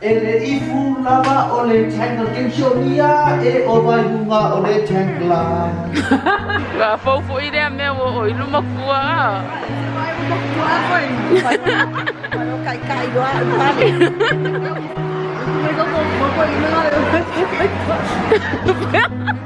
Ele ifu lava ole tangle kensionia e ovayunga ole tangla. Ga fofo I rea mea o oi luma kua. Kai doa.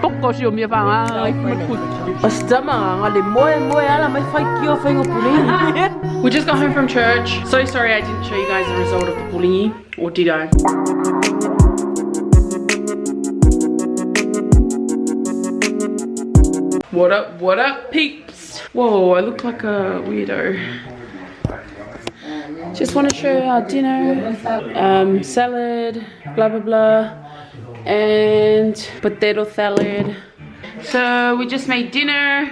Poko si o mea whanga. O stama nga le moe ala mai whai kia whainga pulingi. We just got home from church. So sorry I didn't show you guys the result of the pulingi. Or did I? What up, peeps? Whoa, I look like a weirdo. Just want to show you our dinner. Salad, blah blah blah, and potato salad. So we just made dinner,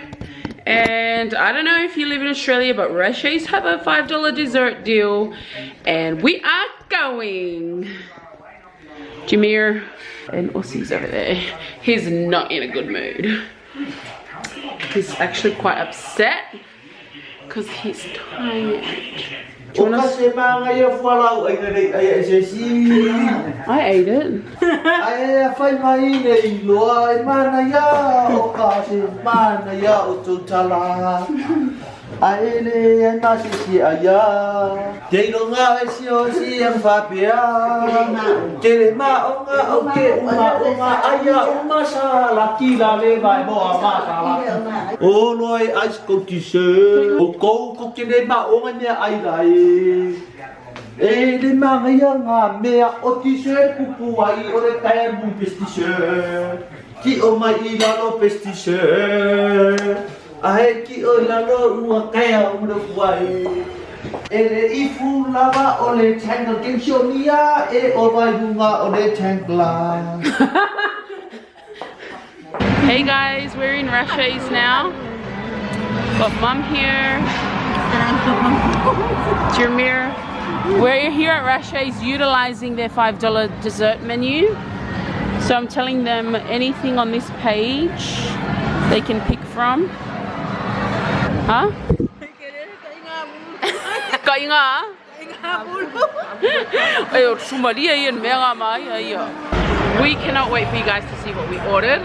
and I don't know if you live in Australia, but Rashay's have a $5 dessert deal, and we are going. Jameer and Aussie's over there. He's not in a good mood. He's actually quite upset because he's tired. I ate it. Aele na sisi aya Teiro nga Siaosi and Victoria Terema onga oke unga aya uma sala kila leva moa masala O noi ice cookie o ko terema onga ne ai dai E le manga nga mea o t-shirt kupu ai o le tae mu t-shirt Ki o mai ilalo t-shirt Ahe ki o lalo ua kaya ura kuai Ele ifu lava ole tangle kensionia e ovayunga ole tangla. Hey guys, we're in Rashay's now. Got mum here. Jameer. We're here at Rashay's utilizing their $5 dessert menu. So I'm telling them anything on this page they can pick from. Huh? Kaya nga? Ayo, sumaria yan mega mai ayo. We cannot wait for you guys to see what we ordered.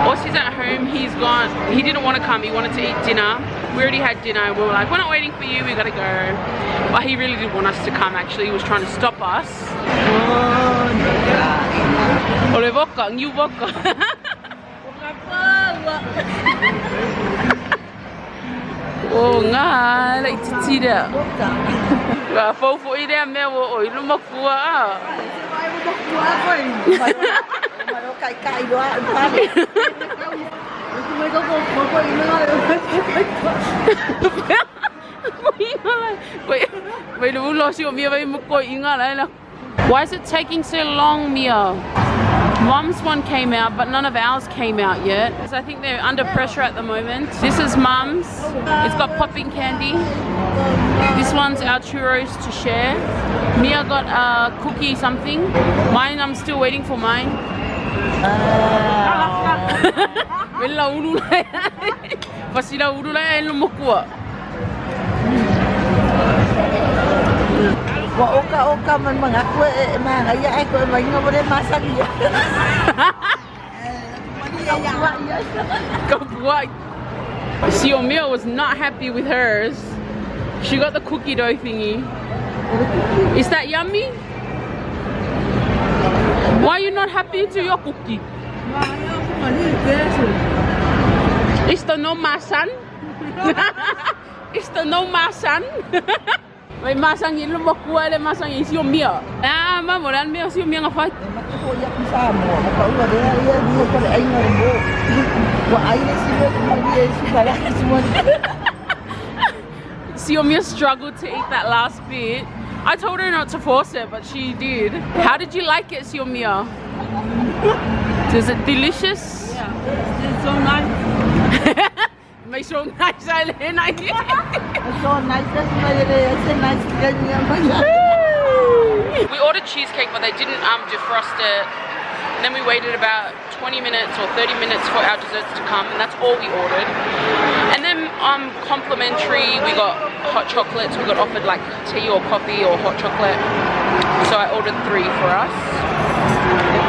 Aussie's at home, he's gone. He didn't want to come, he wanted to eat dinner. We already had dinner. We were like, we're not waiting for you, we gotta go. But he really did want us to come actually, he was trying to stop us. Ole vodka, new vodka. Oh nga, like titira. Ga fofo I rea mea o oi luma kua. Kai doa. Why is it taking so long, Mia? Mom's one came out, but none of ours came out yet. So I think they're under pressure at the moment. This is Mum's. It's got popping candy. This one's our churros to share. Mia got a cookie something. Mine, I'm still waiting for mine. Wala urulay. Pasila urulay ay lumukwa. Wa oka man mga ko mga ay ko may nga mo masagya. Siaomi was not happy with hers. She got the cookie dough thingy. Is that yummy? Why are you not happy to your cookie? Is the no masan? Is the no masan? May masang yun lumakuha le masang yun Siaomi. Ah, mamulan mo Siaomi nga fight. Siaomi struggled to eat that last bit. I told her not to force it, but she did. How did you like it, Siaomi? Is it delicious? Yeah, it's so nice. May so nice, I like it. It's so nice. It's a nice thing. We ordered cheesecake, but they didn't defrost it. And then we waited about 20 minutes or 30 minutes for our desserts to come, and that's all we ordered. And then complimentary. We got hot chocolates. We got offered like tea or coffee or hot chocolate. So I ordered 3 for us.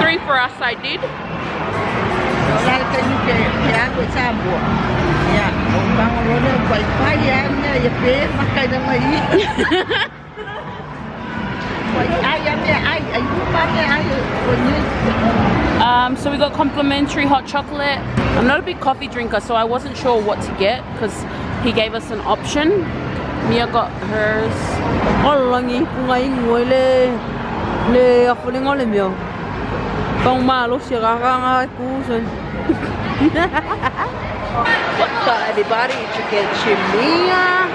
3 for us I did. So we got complimentary hot chocolate. I'm not a big coffee drinker, so I wasn't sure what to get because he gave us an option. Mia got hers. What's up, everybody? It's your girl Chimia,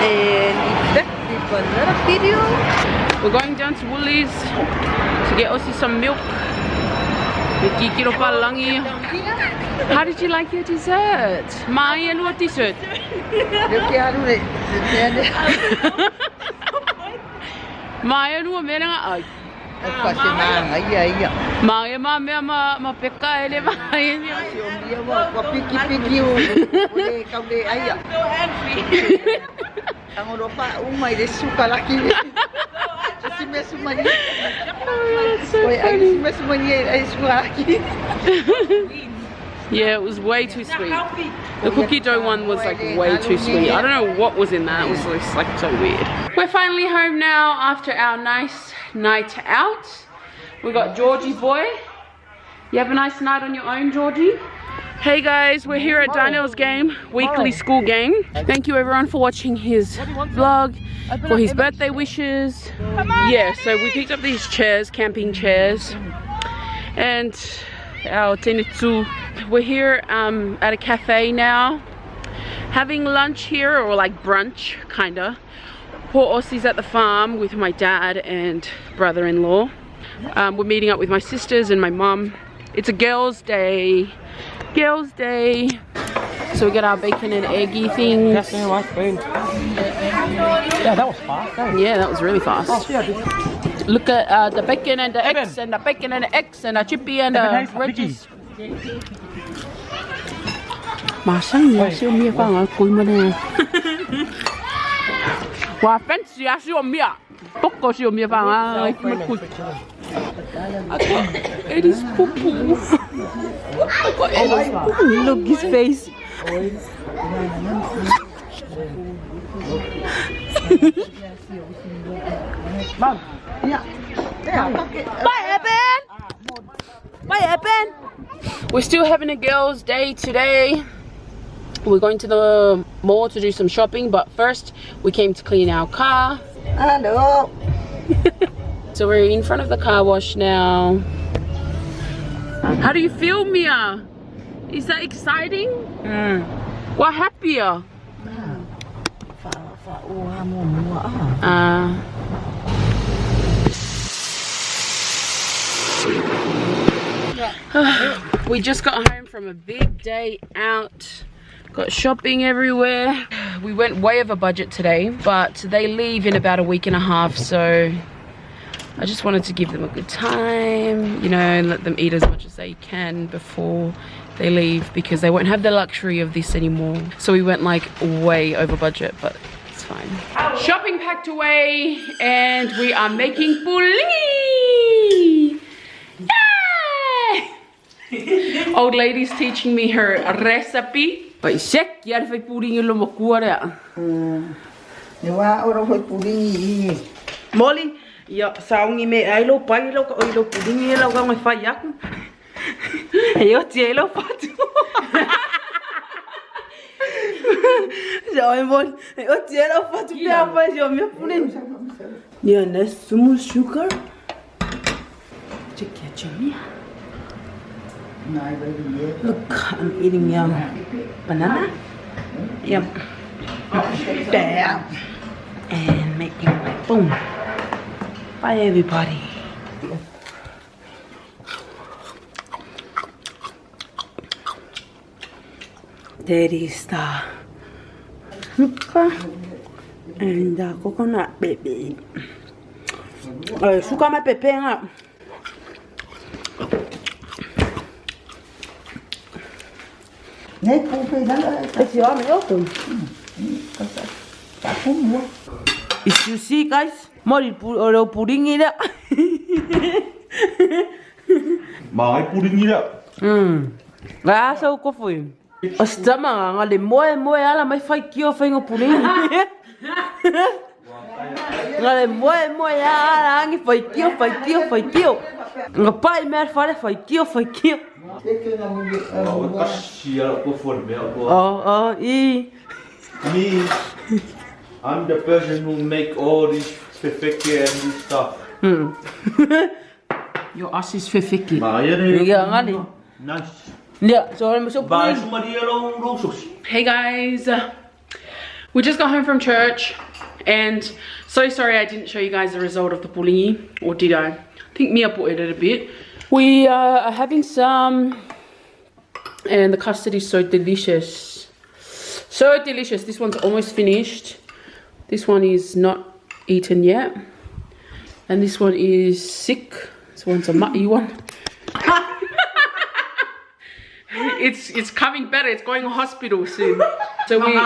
and that's it for another video. We're going down to Woolies to get Aussie some milk. How did you like your dessert? Maya, what dessert? Maya, what meaning? Maya, ma peka ele Maya. Yeah, it was way too sweet. The cookie dough one was like way too sweet. I don't know what was in that. It was just like so weird. We're finally home now after our nice night out. We got Georgie boy. You have a nice night on your own, Georgie? Hey guys, we're here at Darnell's game, weekly school game. Thank you everyone for watching his vlog, for his birthday wishes. Yeah, so we picked up these chairs, camping chairs, and our tenetsu. We're here at a cafe now, having lunch here, or like brunch, kinda. Poor Aussie's at the farm with my dad and brother-in-law. We're meeting up with my sisters and my mum. It's a girls' day. Girls' day. So we got our bacon and eggy things. Yeah, that was fast. Yeah, that was really fast. Look at the bacon and the eggs and the bacon and the eggs and the chippy and the veggies. Masang siêu mía vàng ở cuối mà nè. Wow, fancy siêu mía. Bốc có siêu mía vàng à. It is poo-poo. Look his face. What happened? We're still having a girls' day today. We're going to the mall to do some shopping, but first we came to clean our car. Hello. So we're in front of the car wash now. How do you feel, Mia? Is that exciting? What happier? We just got home from a big day out. Got shopping everywhere. We went way over budget today, but they leave in about a week and a half, so I just wanted to give them a good time, you know, and let them eat as much as they can before they leave, because they won't have the luxury of this anymore. So we went like way over budget, but it's fine. Shopping packed away, and we are making pulingi! Yay! Old lady's teaching me her recipe. But check, you have to pulingi lo makura. Molly, ja saungi me ai lo pai lo oi lo pulingi lo ga mai fai aku. Eu te lo fatu. Ja Molly, eu te lo fatu pe apa jo me pulingi. Ja ne sumu sugar. Check ya chami. Look, I'm eating yum banana. Yum. Damn. And making boom. Bye everybody. There is the sugar and the coconut baby. Sugar my pepe. It's the army open. Is you see guys? Mori pudding it up. Mà cái pudding như vậy. Ra sao có phải. Ostama nga le moe ala mai fai kio fai ngo pudding. Nga le moe ala ngi fai kio. Nga pai mer fai kio. I'm the person who make all these fefeke and this stuff. Your ass is fefeke. Nice. Yeah, so I'm so Hey guys, we just got home from church and so sorry I didn't show you guys the result of the pulingi, or did I? I think Mia put it a bit. We are having some and the custard is so delicious. So delicious. This one's almost finished. This one is not eaten yet. And this one is sick. This one's a mutty one. It's coming better. It's going to hospital soon. So we...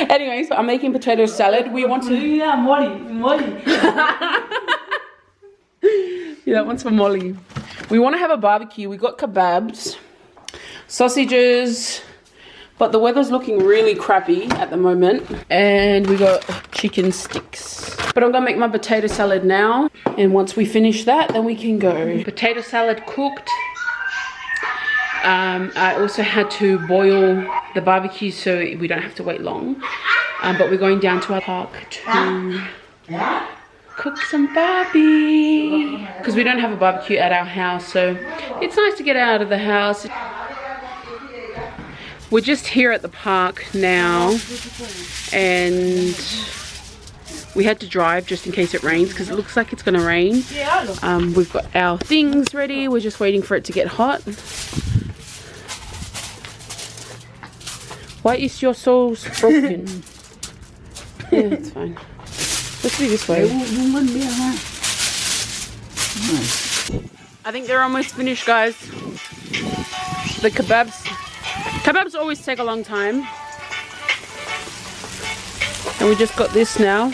Anyways, I'm making potato salad. We want to... Yeah, that one's for Molly. We want to have a barbecue. We got kebabs, sausages, but the weather's looking really crappy at the moment. And we got chicken sticks. But I'm gonna make my potato salad now. And once we finish that, then we can go. Potato salad cooked. I also had to boil the barbecue so we don't have to wait long. But we're going down to our park to cook some barbie. Because we don't have a barbecue at our house, so it's nice to get out of the house. We're just here at the park now, and we had to drive just in case it rains because it looks like it's gonna rain. We've got our things ready. We're just waiting for it to get hot. Why is your soul broken? Yeah, it's fine. Let's do this way. I think they're almost finished, guys. The kebabs. Kebabs always take a long time. And we just got this now.